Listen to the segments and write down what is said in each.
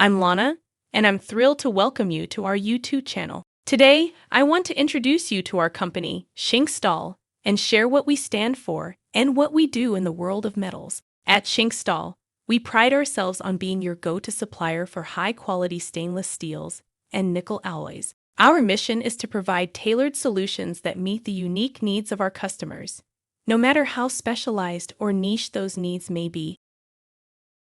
I'm Lana, and I'm thrilled to welcome you to our YouTube channel. Today, I want to introduce you to our company, Schenk Stahl, and share what we stand for and what we do in the world of metals. At Schenk Stahl, we pride ourselves on being your go-to supplier for high-quality stainless steels and nickel alloys. Our mission is to provide tailored solutions that meet the unique needs of our customers, no matter how specialized or niche those needs may be.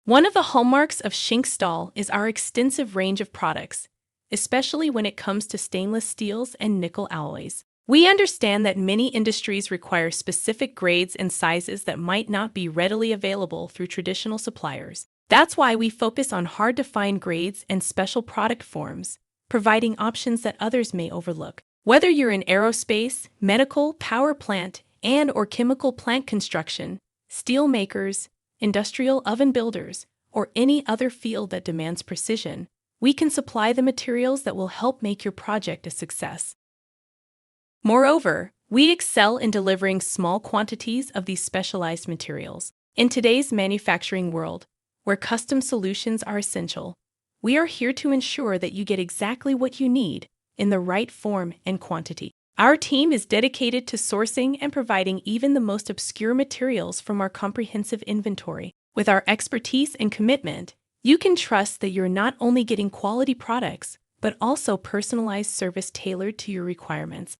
One of the hallmarks of Schenk Stahl is our extensive range of products, especially when it comes to stainless steels and nickel alloys. We understand that many industries require specific grades and sizes that might not be readily available through traditional suppliers. That's why we focus on hard-to-find grades and special product forms, providing options that others may overlook. Whether you're in aerospace, medical, power plant, and/or chemical plant construction, steel makers, industrial oven builders, or any other field that demands precision, we can supply the materials that will help make your project a success. Moreover, we excel in delivering small quantities of these specialized materials. In today's manufacturing world, where custom solutions are essential, we are here to ensure that you get exactly what you need in the right form and quantity. Our team is dedicated to sourcing and providing even the most obscure materials from our comprehensive inventory. With our expertise and commitment, you can trust that you're not only getting quality products, but also personalized service tailored to your requirements.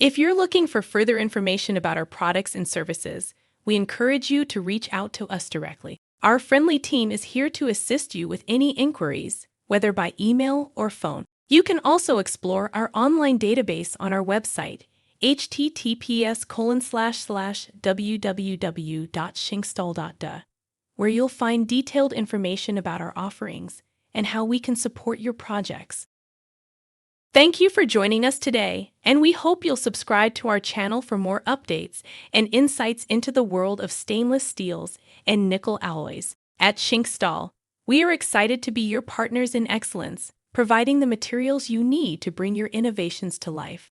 If you're looking for further information about our products and services, we encourage you to reach out to us directly. Our friendly team is here to assist you with any inquiries, whether by email or phone. You can also explore our online database on our website, https://www.schenkstahl.de, where you'll find detailed information about our offerings and how we can support your projects. Thank you for joining us today, and we hope you'll subscribe to our channel for more updates and insights into the world of stainless steels and nickel alloys. At Schenk Stahl, we are excited to be your partners in excellence, providing the materials you need to bring your innovations to life.